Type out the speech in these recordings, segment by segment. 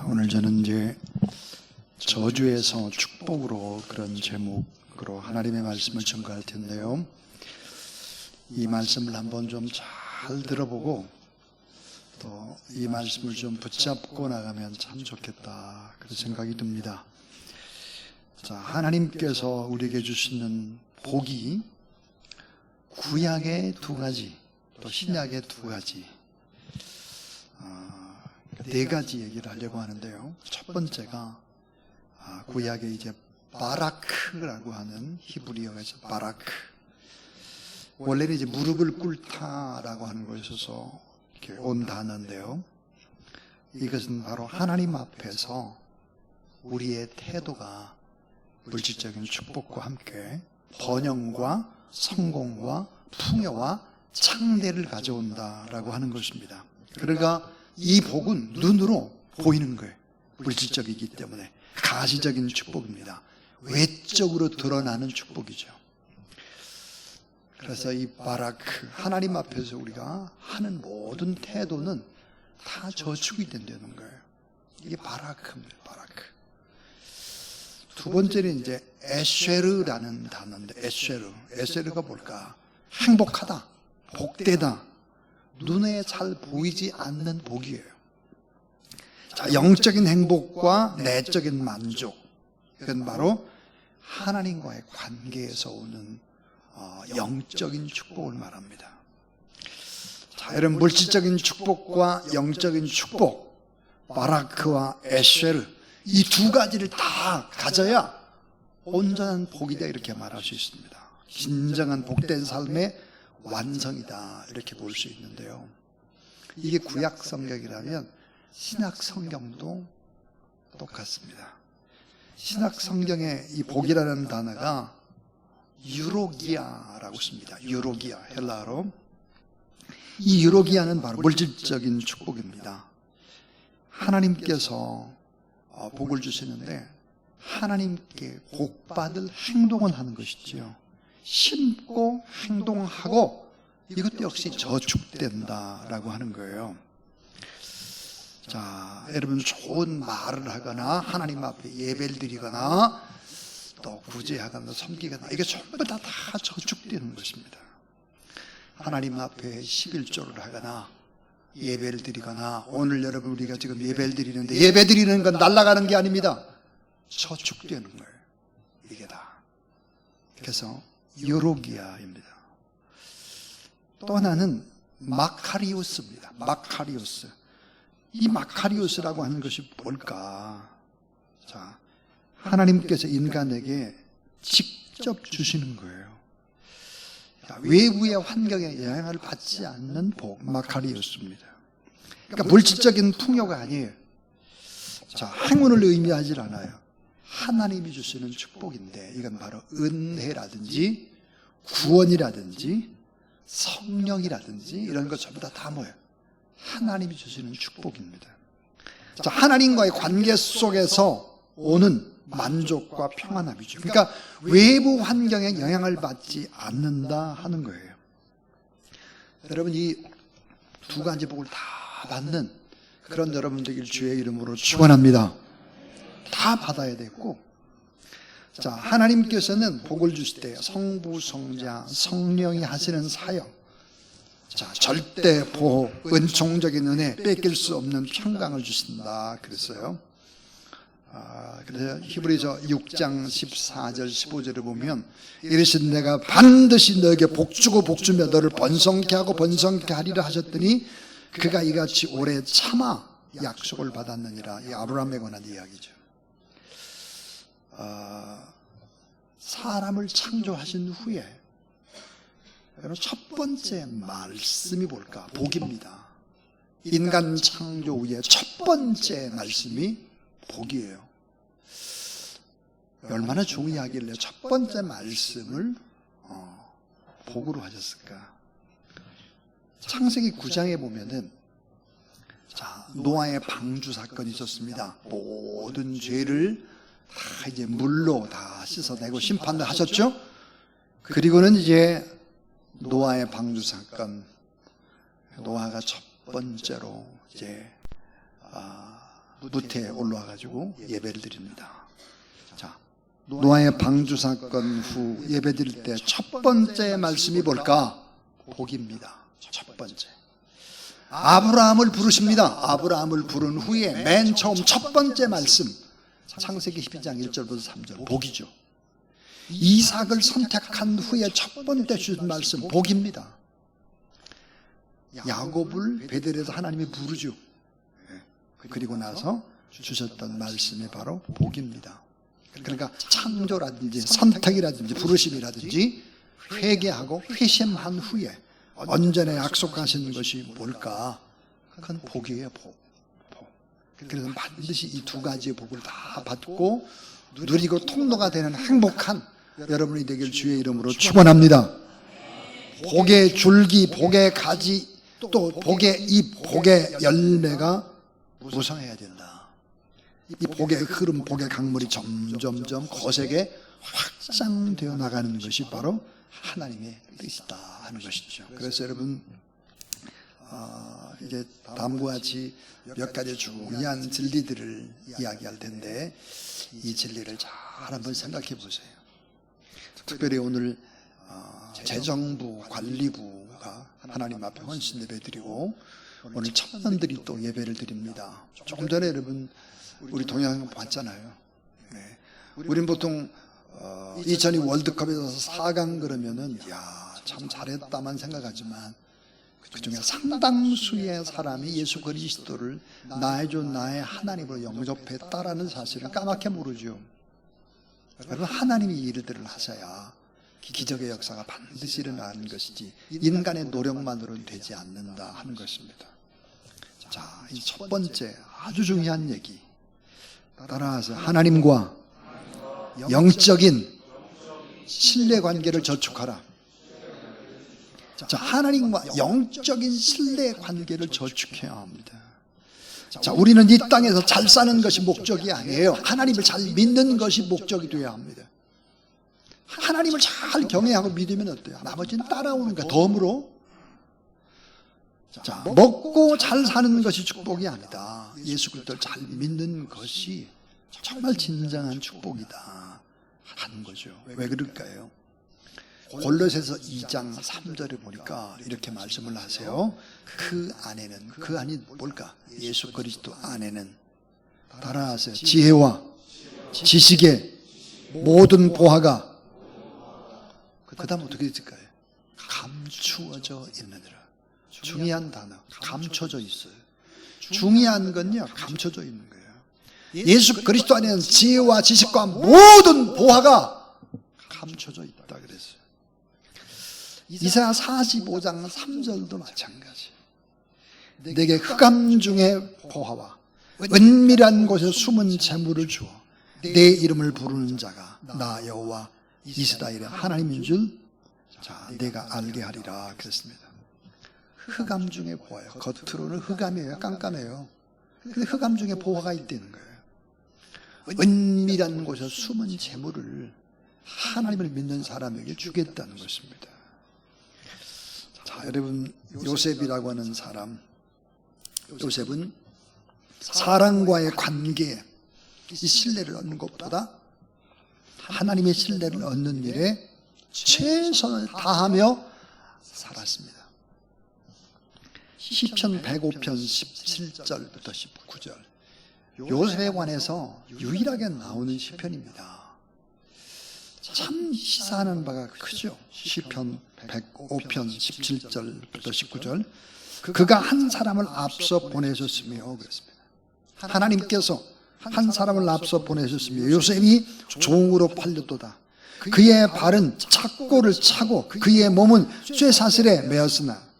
오늘 저는 이제 저주에서 축복으로 그런 제목으로 하나님의 말씀을 전가할 텐데요. 이 말씀을 한번 좀 잘 들어보고 또 이 말씀을 좀 붙잡고 나가면 참 좋겠다 그런 생각이 듭니다. 자, 하나님께서 우리에게 주시는 복이 구약의 두 가지, 또 신약의 두 가지, 네 가지 얘기를 하려고 하는데요. 첫 번째가 구약에 이제 바라크라고 하는 히브리어에서 바라크. 원래는 이제 무릎을 꿇다라고 하는 것에서 이렇게 온 단어인데요. 이것은 바로 하나님 앞에서 우리의 태도가 물질적인 축복과 함께 번영과 성공과 풍요와 창대를 가져온다라고 하는 것입니다. 그러니까 이 복은 눈으로 보이는 거예요. 물질적이기 때문에 가시적인 축복입니다. 외적으로 드러나는 축복이죠. 그래서 이 바라크, 하나님 앞에서 우리가 하는 모든 태도는 다 저축이 된다는 거예요. 이게 바라크입니다. 바라크. 두 번째는 이제 에쉐르라는 단어인데, 에쉐르가 뭘까? 행복하다, 복되다, 눈에 잘 보이지 않는 복이에요. 자, 영적인 행복과 내적인 만족, 이건 바로 하나님과의 관계에서 오는 영적인 축복을 말합니다. 자, 여러분, 물질적인 축복과 영적인 축복, 바라크와 에쉐르, 이 두 가지를 다 가져야 온전한 복이다 이렇게 말할 수 있습니다. 진정한 복된 삶의 완성이다 이렇게 볼 수 있는데요. 이게 구약 성경이라면 신약 성경도 똑같습니다. 신약 성경의 이 복이라는 단어가 유로기아라고 씁니다. 유로기아, 헬라어로. 이 유로기아는 바로 물질적인 축복입니다. 하나님께서 복을 주시는데 하나님께 복받을 행동을 하는 것이지요. 심고 행동하고 이것도 역시 저축된다라고 하는 거예요. 자, 여러분, 좋은 말을 하거나 하나님 앞에 예배를 드리거나 또 구제하거나 섬기거나 이게 전부 다 저축되는 것입니다. 하나님 앞에 11조를 하거나 예배를 드리거나, 오늘 여러분 우리가 지금 예배를 드리는데 예배 드리는 건 날아가는 게 아닙니다. 저축되는 거예요. 이게 다. 그래서 유로기아입니다. 또 하나는 마카리오스입니다. 마카리오스. 이 마카리오스라고 하는 것이 뭘까? 자, 하나님께서 인간에게 직접 주시는 거예요. 자, 외부의 환경에 영향을 받지 않는 복, 마카리오스입니다. 그러니까 물질적인 풍요가 아니에요. 자, 행운을 의미하지 않아요. 하나님이 주시는 축복인데 이건 바로 은혜라든지 구원이라든지 성령이라든지 이런 것 전부 다 모여요. 하나님이 주시는 축복입니다. 자, 하나님과의 관계 속에서 오는 만족과 평안함이죠. 그러니까 외부 환경에 영향을 받지 않는다 하는 거예요. 여러분, 이 두 가지 복을 다 받는 그런 여러분 되길 주의 이름으로 축원합니다. 다 받아야 되고, 자, 하나님께서는 복을 주실 때 성부, 성자, 성령이 하시는 사역, 자, 절대 보호, 은총적인 은혜, 뺏길 수 없는 평강을 주신다 그랬어요. 그래서 히브리서 6장 14절 15절을 보면 이르신 내가 반드시 너에게 복주고 복주며 너를 번성케 하고 번성케 하리라 하셨더니 그가 이같이 오래 참아 약속을 받았느니라. 이 아브라함에 관한 이야기죠. 사람을 창조하신 후에 첫 번째 말씀이 뭘까? 복입니다. 인간 창조 후에 첫 번째 말씀이 복이에요. 얼마나 중요하길래 첫 번째 말씀을 복으로 하셨을까? 창세기 9장에 보면은, 자, 노아의 방주 사건이 있었습니다. 모든 죄를 다 이제 물로 다 씻어내고 심판을 하셨죠? 그리고는 이제 노아의 방주 사건, 노아가 첫 번째로 이제 무태에 올라와 가지고 예배를 드립니다. 자, 노아의 방주 사건 후 예배 드릴 때 첫 번째 말씀이 뭘까? 복입니다. 첫 번째. 아브라함을 부르십니다. 아브라함을 부른 후에 맨 처음 첫 번째 말씀, 창세기 12장 1절부터 3절, 복이죠. 이삭을 선택한 후에 첫 번째 주신 말씀, 복입니다. 야곱을 베델에서 하나님이 부르죠. 그리고 나서 주셨던 말씀이 바로 복입니다. 그러니까 창조라든지 선택이라든지 부르심이라든지 회개하고 회심한 후에 언전에 약속하신 것이 뭘까? 그건 복이에요, 복. 그래서 반드시 이 두 가지의 복을 다 받고 누리고 통로가 되는 행복한 여러분이 되길 주의 이름으로 축원합니다. 복의 줄기, 복의 가지, 또 복의 잎, 복의 열매가 무성해야 된다. 이 복의 흐름, 복의 강물이 점점점 거세게 확장되어 나가는 것이 바로 하나님의 뜻이다 하는 것이죠. 그래서 여러분 이제 다음과 같이 몇 가지 중요한 진리들을 이야기할 텐데 이 진리를 잘 한번 생각해 보세요. 특별히 오늘 재정부, 관리부가 하나님 앞에 헌신 예배 드리고 오늘 청년들이 또 예배를 드립니다. 조금 전에 여러분 우리 동영상 봤잖아요. 네. 우린 보통 2002 월드컵에서 4강 그러면은 참 잘했다만 생각하지만 그중에 상당수의 사람이 예수 그리스도를 나의 주 나의 하나님으로 영접했다라는 사실을 까맣게 모르죠. 여러분, 하나님이 이 일들을 하셔야 기적의 역사가 반드시 일어나는 것이지 인간의 노력만으로는 되지 않는다 하는 것입니다. 자, 이 첫 번째 아주 중요한 얘기 따라서 하나님과 영적인 신뢰관계를 저축하라. 자, 하나님과 영적인 신뢰관계를 저축해야 합니다. 자, 우리는 이 땅에서 잘 사는 것이 목적이 아니에요. 하나님을 잘 믿는 것이 목적이 되어야 합니다. 하나님을 잘 경외하고 믿으면 어때요? 나머지는 따라오는 거야. 덤으로. 자, 먹고 잘 사는 것이 축복이 아니다. 예수 그리스도를 잘 믿는 것이 정말 진정한 축복이다 하는 거죠. 왜 그럴까요? 골로새서 2장 3절에 보니까 이렇게 말씀을 하세요. 그 안에는, 그 안이 뭘까? 예수 그리스도 안에는 따라하세요. 지혜와 지식의 모든 보화가 그 다음 어떻게 됐을까요? 감추어져 있느니라. 중요한 단어, 감춰져 있어요. 중요한 건요, 감춰져 있는 거예요. 예수 그리스도 안에는 지혜와 지식과 모든 보화가 감춰져 있다 그랬어요. 이사야 45장 3절도 마찬가지. 내게 흑암 중에 보화와 은밀한 곳에 숨은 재물을 주어 내 이름을 부르는 자가 나 여호와 이스라엘의 하나님인 줄 내가 알게 하리라 그랬습니다. 흑암 중에 보화요. 겉으로는 흑암이에요. 깜깜해요. 근데 흑암 중에 보화가 있다는 거예요. 은밀한 곳에 숨은 재물을 하나님을 믿는 사람에게 주겠다는 것입니다. 자, 여러분, 요셉이라고 하는 사람, 요셉은 사람과의 관계에 이 신뢰를 얻는 것보다 하나님의 신뢰를 얻는 일에 최선을 다하며 살았습니다. 시편 105편 17절부터 19절, 요셉에 관해서 유일하게 나오는 시편입니다. 참 시사하는 바가 크죠. 시편 105편 17절부터 19절, 그가 한 사람을 앞서 보내셨으며 그랬습니다. 하나님께서 한 사람을 앞서 보내셨으며 요셉이 종으로 팔렸도다. 그의 발은 착고를 차고 그의 몸은 쇠사슬에 매었으나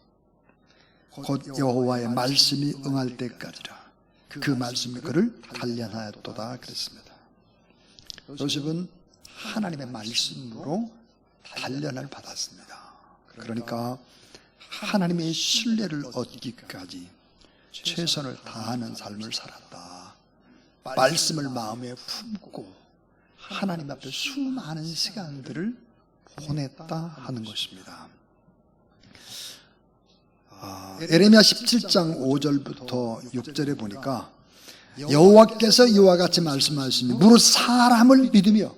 곧 여호와의 말씀이 응할 때까지라. 그 말씀이 그를 단련하였도다 그랬습니다. 요셉은 하나님의 말씀으로 단련을 받았습니다. 그러니까 하나님의 신뢰를 얻기까지 최선을 다하는 삶을 살았다. 말씀을 마음에 품고 하나님 앞에 수많은 시간들을 보냈다 하는 것입니다. 에레미야 17장 5절부터 6절에 보니까 여호와께서 이와 같이 말씀하시니 무릇 사람을 믿으며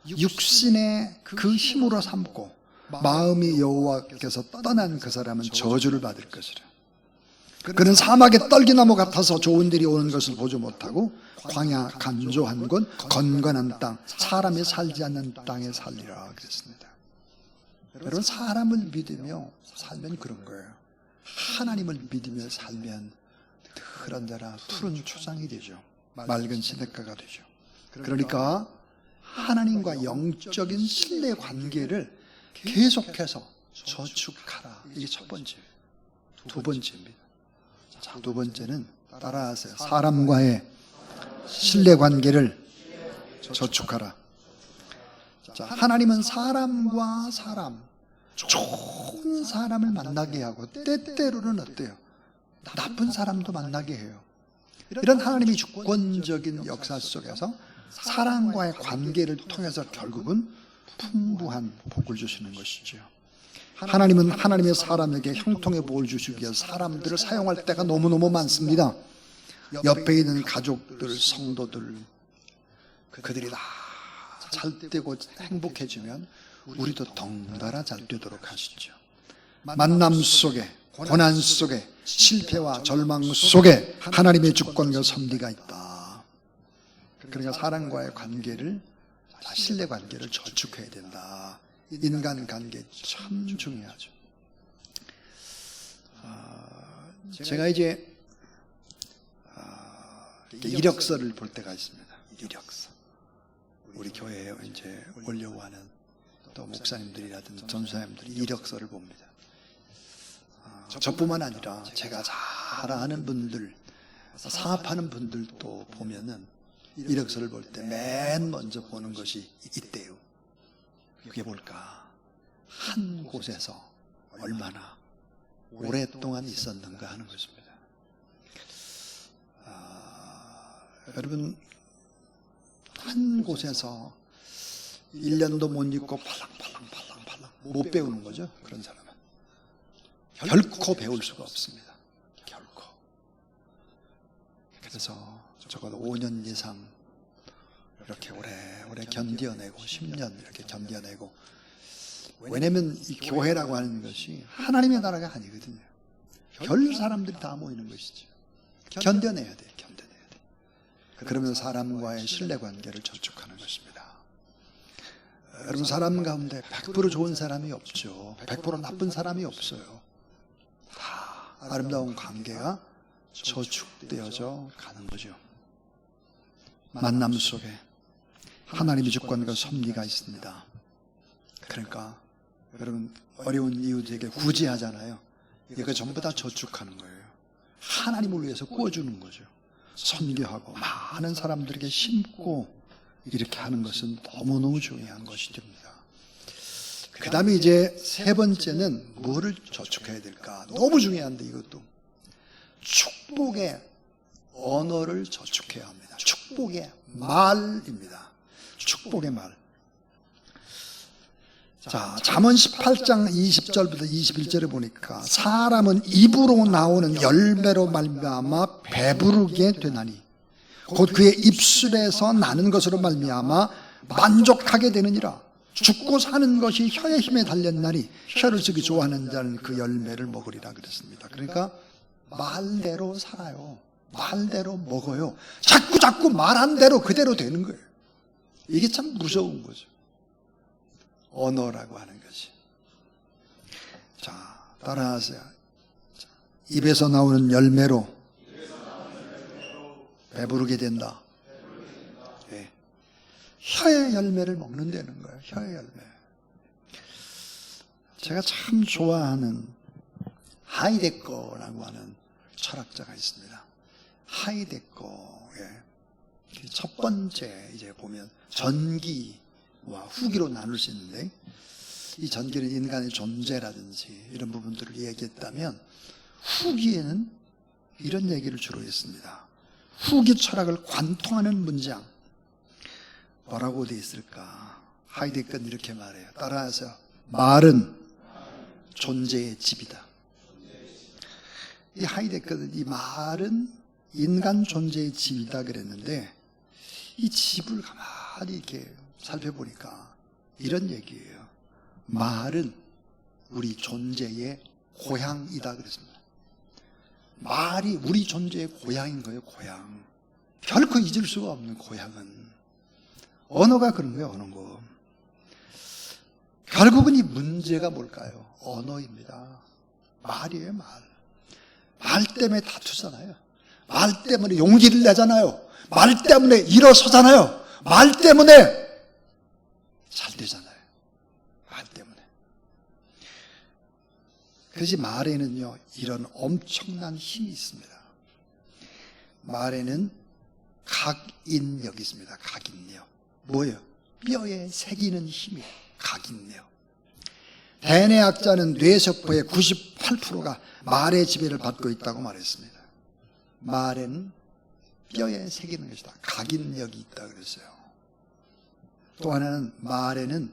육신의 그 힘으로 삼고 마음이 여호와께서 떠난 그 사람은 저주를 받을 것이라. 그는 사막의 떨기나무 같아서 좋은 일이 오는 것을 보지 못하고 광야 간조한 곳 건건한 땅 사람이 살지 않는 땅에 살리라 그랬습니다. 여러분, 사람을 믿으며 살면 그런 거예요. 하나님을 믿으며 살면 그런 데라 푸른 초장이 되죠. 맑은 시냇가가 되죠. 그러니까 하나님과 영적인 신뢰 관계를 계속해서 저축하라. 이게 첫 번째예요. 두 번째입니다. 자, 두 번째는 따라하세요. 사람과의 신뢰 관계를 저축하라. 자, 하나님은 사람과 사람, 좋은 사람을 만나게 하고 때때로는 어때요? 나쁜 사람도 만나게 해요. 이런 하나님의 주권적인 역사 속에서 사람과의 관계를 통해서 결국은 풍부한 복을 주시는 것이죠. 하나님은 하나님의 사람에게 형통의 복을 주시기 위해서 사람들을 사용할 때가 너무너무 많습니다. 옆에 있는 가족들, 성도들, 그들이 다 잘 되고 행복해지면 우리도 덩달아 잘 되도록 하시죠. 만남 속에, 고난 속에, 실패와 절망 속에 하나님의 주권과 섭리가 있다. 그러니까 사람과의 관계를, 신뢰 관계를 저축해야 된다. 인간 관계 참 중요하죠. 제가 이제 이력서를 볼 때가 있습니다. 이력서. 우리 교회에 이제 올려오는 또 목사님들이라든지 전사님들이 이력서를 봅니다. 저뿐만 아니라 제가 잘 아는 분들, 사업하는 분들도 보면은 이력서를 볼 때 맨 먼저 보는 것이 있대요. 그게 뭘까? 한 곳에서 얼마나 오랫동안 있었는가 하는 것입니다. 여러분, 한 곳에서 1년도 못 있고 팔랑팔랑 못 배우는 거죠. 그런 사람은 결코 배울 수가 없습니다. 결코. 그래서 적어도 5년 이상 이렇게 오래 견뎌내고 10년 이렇게 견뎌내고, 왜냐면 이 교회라고 하는 것이 하나님의 나라가 아니거든요. 별 사람들이 다 모이는 것이죠. 견뎌내야 돼. 그러면 사람과의 신뢰관계를 저축하는 것입니다. 여러분, 사람 가운데 100% 좋은 사람이 없죠. 100% 나쁜 사람이 없어요. 다 아름다운 관계가 저축되어져 가는 거죠. 만남 속에 하나님의 주권과 섭리가 있습니다. 그러니까 여러분, 어려운 이웃에게 구제하잖아요. 이거 전부 다 저축하는 거예요. 하나님을 위해서 구워주는 거죠. 선교하고 많은 사람들에게 심고 이렇게 하는 것은 너무너무 중요한 것이 됩니다. 그 다음에 이제 세 번째는 뭐를 저축해야 될까? 너무 중요한데 이것도 축복의 언어를 저축해야 합니다. 축복의 말입니다. 축복의 말. 자, 잠언 18장 20절부터 21절에 보니까 사람은 입으로 나오는 열매로 말미암아 배부르게 되나니 곧 그의 입술에서 나는 것으로 말미암아 만족하게 되느니라. 죽고 사는 것이 혀의 힘에 달렸나니 혀를 쓰기 좋아하는 자는 그 열매를 먹으리라 그랬습니다. 그러니까 말대로 살아요. 말대로 먹어요. 자꾸 말한 대로 그대로 되는 거예요. 이게 참 무서운 거죠. 언어라고 하는 것이. 자, 따라하세요. 자, 입에서 나오는 열매로 배부르게 된다. 네. 혀의 열매를 먹는다는 거예요. 혀의 열매. 제가 참 좋아하는 하이데거라고 하는 철학자가 있습니다. 하이데거의 첫 번째 이제 보면 전기 와 후기로 나눌 수 있는데, 이 전기는 인간의 존재라든지 이런 부분들을 얘기했다면 후기에는 이런 얘기를 주로 했습니다. 후기 철학을 관통하는 문장 뭐라고 되어 있을까? 하이데거는 이렇게 말해요. 따라하세요. 말은 존재의 집이다. 이 하이데거는 이 말은 인간 존재의 집이다 그랬는데, 이 집을 가만히 이렇게 살펴보니까 이런 얘기예요. 말은 우리 존재의 고향이다 그랬습니다. 말이 우리 존재의 고향인 거예요. 고향. 결코 잊을 수가 없는 고향은. 언어가 그런 거예요. 언어고. 결국은 이 문제가 뭘까요? 언어입니다. 말이에요. 말 때문에 다투잖아요. 말 때문에 용기를 내잖아요. 말 때문에 일어서잖아요. 말 때문에 잘 되잖아요. 말 때문에. 그래서 말에는요, 이런 엄청난 힘이 있습니다. 말에는 각인력이 있습니다. 각인력. 뭐예요? 뼈에 새기는 힘이에요. 각인력. 대뇌학자는 뇌세포의 98%가 말의 지배를 받고 있다고 말했습니다. 말에는 뼈에 새기는 것이다. 각인력이 있다 그랬어요. 또 하나는 말에는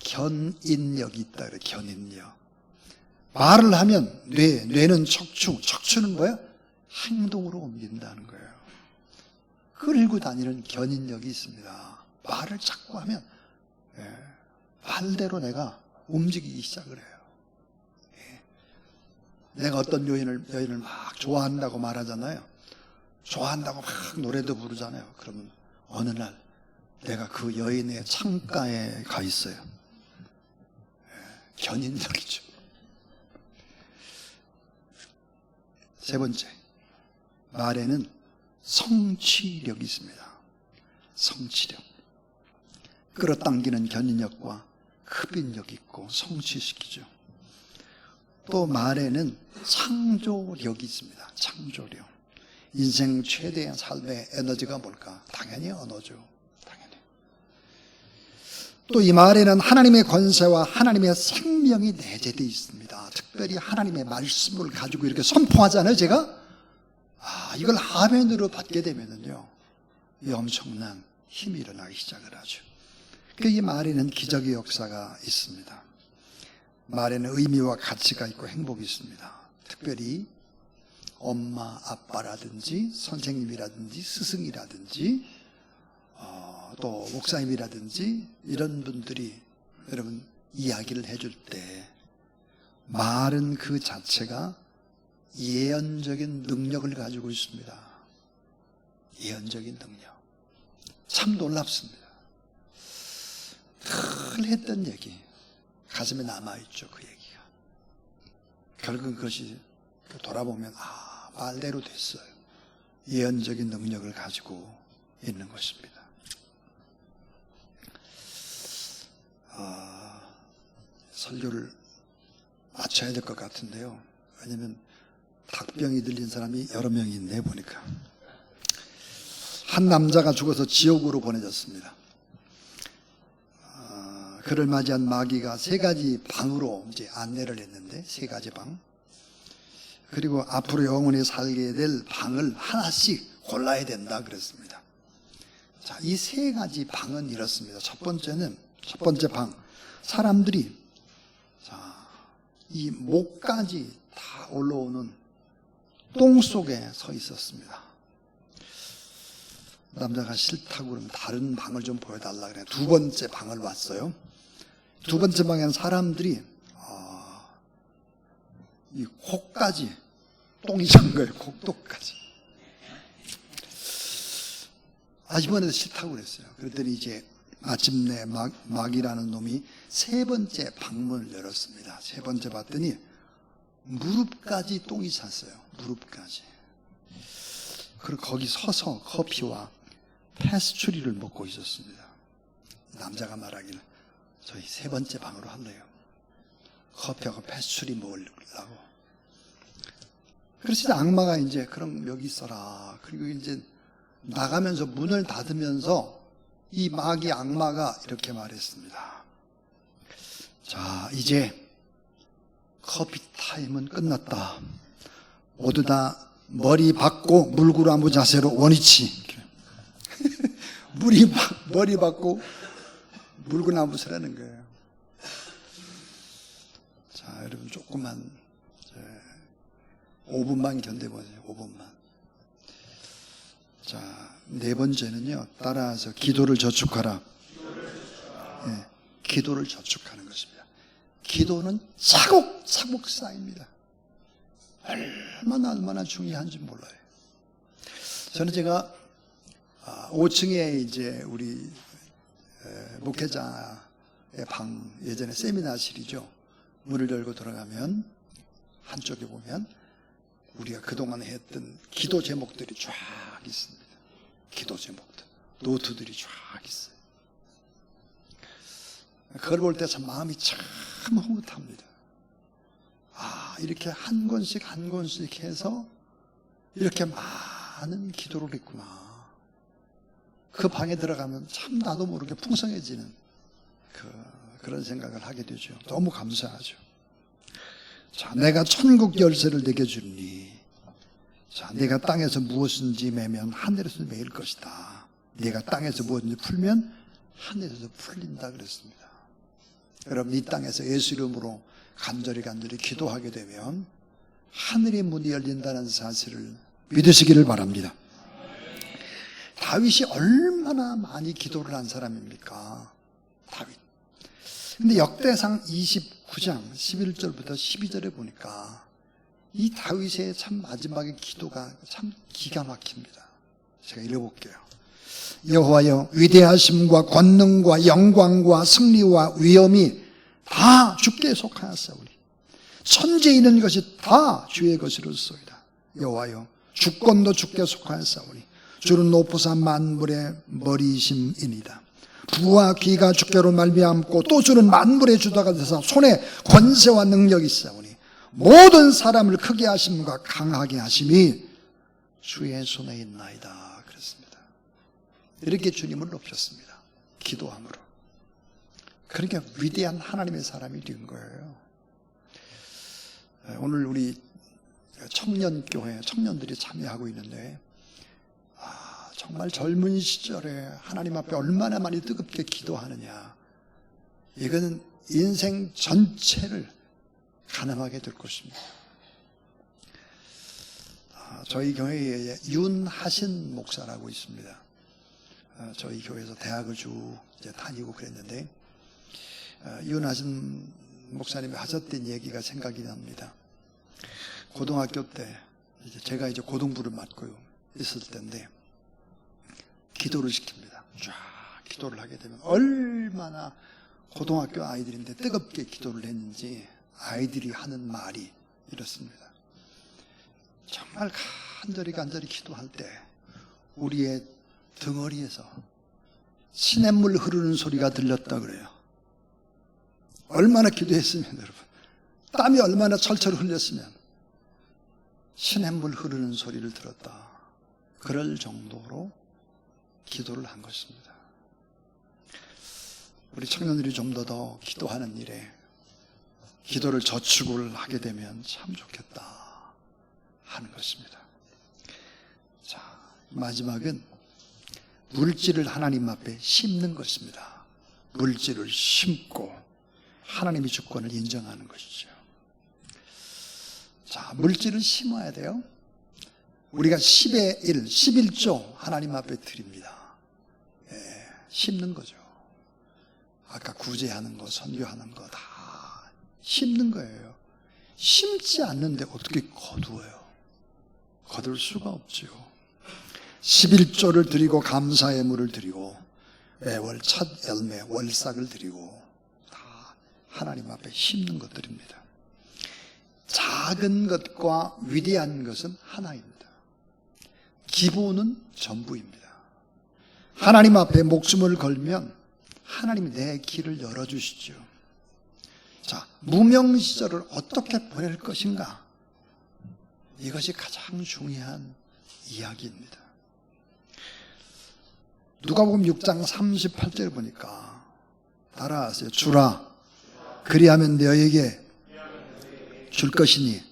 견인력이 있다 그래요. 견인력. 말을 하면 뇌는 척추는 뭐야? 행동으로 옮긴다는 거예요. 끌고 다니는 견인력이 있습니다. 말을 자꾸 하면 말대로 내가 움직이기 시작을 해요. 내가 어떤 여인을 막 좋아한다고 말하잖아요. 좋아한다고 막 노래도 부르잖아요. 그러면 어느 날 내가 그 여인의 창가에 가 있어요. 견인력이죠. 세 번째, 말에는 성취력이 있습니다. 성취력. 끌어당기는 견인력과 흡인력이 있고 성취시키죠. 또 말에는 창조력이 있습니다. 창조력. 인생 최대의 삶의 에너지가 뭘까? 당연히 언어죠. 당연히. 또 이 말에는 하나님의 권세와 하나님의 생명이 내재되어 있습니다. 특별히 하나님의 말씀을 가지고 이렇게 선포하잖아요, 제가. 이걸 아멘으로 받게 되면은요, 이 엄청난 힘이 일어나기 시작을 하죠. 이 말에는 기적의 역사가 있습니다. 말에는 의미와 가치가 있고 행복이 있습니다. 특별히 엄마, 아빠라든지 선생님이라든지 스승이라든지 또 목사님이라든지 이런 분들이 여러분 이야기를 해줄 때 말은 그 자체가 예언적인 능력을 가지고 있습니다. 예언적인 능력. 참 놀랍습니다. 늘 했던 얘기 가슴에 남아있죠. 그 얘기가. 결국 그것이 돌아보면 말대로 됐어요. 예언적인 능력을 가지고 있는 것입니다. 설교를 마쳐야 될 것 같은데요. 왜냐하면 닭병이 들린 사람이 여러 명이 있네 보니까. 한 남자가 죽어서 지옥으로 보내졌습니다. 그를 맞이한 마귀가 3가지 방으로 이제 안내를 했는데 3가지 방. 그리고 앞으로 영원히 살게 될 방을 하나씩 골라야 된다 그랬습니다. 자, 이 3가지 방은 이렇습니다. 첫 번째 방. 사람들이 이 목까지 다 올라오는 똥 속에 서 있었습니다. 남자가 싫다고 그러면 다른 방을 좀 보여달라 그래요. 2번째 방을 왔어요. 2번째 방에는 사람들이 이 코까지 똥이 찬 거예요. 콧독까지. 이번에도 싫다고 그랬어요. 그랬더니 이제 마침내 마귀라는 놈이 3번째 방문을 열었습니다. 3번째 봤더니 무릎까지 똥이 찼어요. 무릎까지. 그리고 거기 서서 커피와 패스츄리를 먹고 있었습니다. 남자가 말하기를 저희 3번째 방으로 할래요. 커피하고 패스츄리 먹으려고. 그래서 악마가 이제 그럼 여기 있어라. 그리고 이제 나가면서 문을 닫으면서 이 마귀 악마가 이렇게 말했습니다. 자, 이제 커피 타임은 끝났다. 모두 다 머리 박고 물구나무 자세로 원위치. 머리 박고 물구나무 서라는 거예요. 자, 여러분 조금만 5분만 견뎌보세요. 5분만. 자, 네 번째는요. 따라서 기도를 저축하라. 예, 기도를 저축하는 것입니다. 기도는 차곡차곡 쌓입니다. 얼마나 중요한지 몰라요. 저는 제가 5층에 이제 우리 목회자의 방, 예전에 세미나실이죠. 문을 열고 들어가면 한쪽에 보면 우리가 그동안 했던 기도 제목들이 쫙 있습니다. 기도 제목들, 노트들이 쫙 있어요. 그걸 볼 때 참 마음이 참 흐뭇합니다. 이렇게 한 권씩 한 권씩 해서 이렇게 많은 기도를 했구나. 그 방에 들어가면 참 나도 모르게 풍성해지는 그런 생각을 하게 되죠. 너무 감사하죠. 자, 내가 천국 열쇠를 내게 주니, 자, 내가 땅에서 무엇인지 매면 하늘에서 매일 것이다. 내가 땅에서 무엇인지 풀면 하늘에서 풀린다 그랬습니다. 여러분, 이 땅에서 예수 이름으로 간절히 기도하게 되면 하늘의 문이 열린다는 사실을 믿으시기를 바랍니다. 다윗이 얼마나 많이 기도를 한 사람입니까? 다윗. 근데 역대상 29장 11절부터 12절에 보니까 이 다윗의 참 마지막의 기도가 참 기가 막힙니다. 제가 읽어볼게요. 여호와여, 위대하심과 권능과 영광과 승리와 위엄이 다 주께 속하였사오니 천지에 있는 것이 다 주의 것이로소이다. 여호와여, 주권도 주께 속하였사오니 주는 높으사 만물의 머리이심이니이다. 부와 귀가 주께로 말미암고 또 주는 만물의 주다가 되사 손에 권세와 능력이 있사오니 모든 사람을 크게 하심과 강하게 하심이 주의 손에 있나이다 그랬습니다. 이렇게 주님을 높였습니다. 기도함으로. 그러니까 위대한 하나님의 사람이 된 거예요. 오늘 우리 청년교회 청년들이 참여하고 있는데 정말 젊은 시절에 하나님 앞에 얼마나 많이 뜨겁게 기도하느냐, 이거는 인생 전체를 가늠하게 될 것입니다. 저희 교회에 윤하신 목사라고 있습니다. 저희 교회에서 대학을 쭉 이제 다니고 그랬는데 윤하신 목사님이 하셨던 얘기가 생각이 납니다. 고등학교 때 제가 이제 고등부를 맡고 있을 때인데 기도를 시킵니다. 쫙 기도를 하게 되면 얼마나 고등학교 아이들인데 뜨겁게 기도를 했는지 아이들이 하는 말이 이렇습니다. 정말 간절히 기도할 때 우리의 등허리에서 시냇물 흐르는 소리가 들렸다 그래요. 얼마나 기도했으면, 여러분, 땀이 얼마나 철철 흘렸으면 시냇물 흐르는 소리를 들었다, 그럴 정도로 기도를 한 것입니다. 우리 청년들이 좀 더 기도하는 일에 기도를 저축을 하게 되면 참 좋겠다 하는 것입니다. 자, 마지막은 물질을 하나님 앞에 심는 것입니다. 물질을 심고 하나님의 주권을 인정하는 것이죠. 자, 물질을 심어야 돼요. 우리가 10의 1, 11조 하나님 앞에 드립니다. 심는 거죠. 아까 구제하는 거, 선교하는 거 다 심는 거예요. 심지 않는데 어떻게 거두어요? 거둘 수가 없죠. 11조를 드리고 감사의 물을 드리고 매월 첫 열매 월삭을 드리고 다 하나님 앞에 심는 것들입니다. 작은 것과 위대한 것은 하나입니다. 기본은 전부입니다. 하나님 앞에 목숨을 걸면 하나님이 내 길을 열어주시죠. 자, 무명 시절을 어떻게 보낼 것인가? 이것이 가장 중요한 이야기입니다. 누가복음 6장 38절 보니까 따라하세요. 주라, 그리하면 너에게 줄 것이니.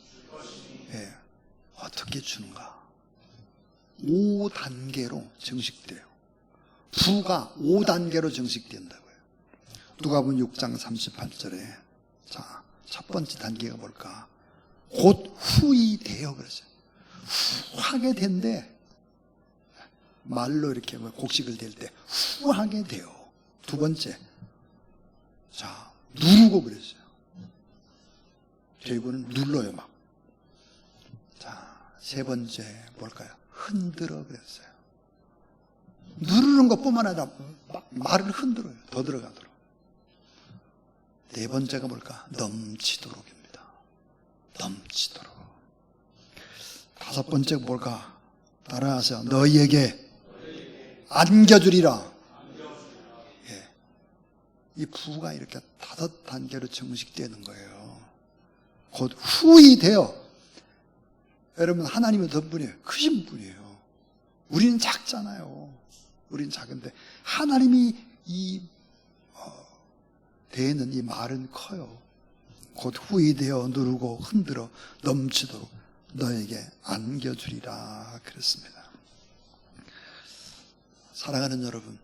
어떻게 주는가? 5단계로 증식돼요. 부가 5단계로 증식된다고요. 누가복음 6장 38절에 자, 첫 번째 단계가 뭘까? 곧 후히 되어 그랬어요. 후하게 된대. 말로 이렇게 곡식을 댈 때 후하게 돼요. 두 번째, 자, 누르고 그랬어요. 제구는 눌러요, 막. 자, 세 번째 뭘까요? 흔들어 그랬어요. 누르는 것뿐만 아니라 말을 흔들어요. 더 들어가도록. 네 번째가 뭘까? 넘치도록입니다. 넘치도록. 다섯 번째가 뭘까? 따라하세요. 너희에게 안겨주리라. 예. 이 부가 이렇게 5단계로 증식되는 거예요. 곧 후히 되어. 여러분, 하나님은 어떤 분이에요? 크신 분이에요. 우리는 작잖아요. 우리는 작은데 하나님이 대는 이 말은 커요. 곧 후히 되어 누르고 흔들어 넘치도록 너에게 안겨주리라 그랬습니다. 사랑하는 여러분,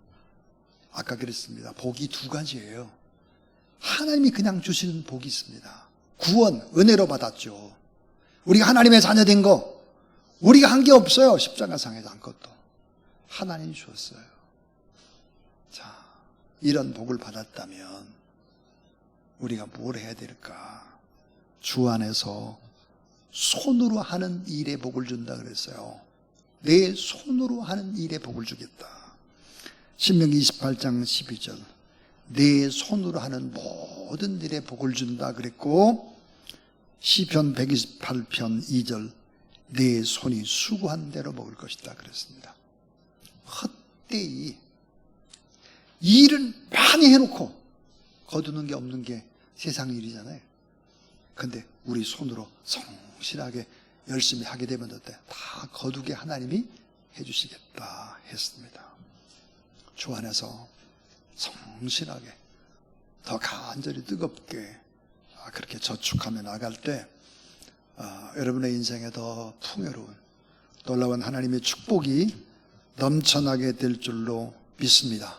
아까 그랬습니다. 복이 두 가지예요. 하나님이 그냥 주시는 복이 있습니다. 구원, 은혜로 받았죠. 우리가 하나님의 자녀된 거, 우리가 한 게 없어요. 십자가상에서 한 것도 하나님이 주었어요. 자, 이런 복을 받았다면 우리가 뭘 해야 될까? 주 안에서 손으로 하는 일에 복을 준다 그랬어요. 내 손으로 하는 일에 복을 주겠다. 신명기 28장 12절, 내 손으로 하는 모든 일에 복을 준다 그랬고, 시편 128편 2절, 내 손이 수고한 대로 먹을 것이다 그랬습니다. 헛되이 일은 많이 해놓고 거두는 게 없는 게 세상 일이잖아요. 근데 우리 손으로 성실하게 열심히 하게 되면 어때? 다 거두게 하나님이 해주시겠다 했습니다. 주 안에서 성실하게 더 간절히 뜨겁게 그렇게 저축하며 나갈 때 여러분의 인생에 더 풍요로운 놀라운 하나님의 축복이 넘쳐나게 될 줄로 믿습니다.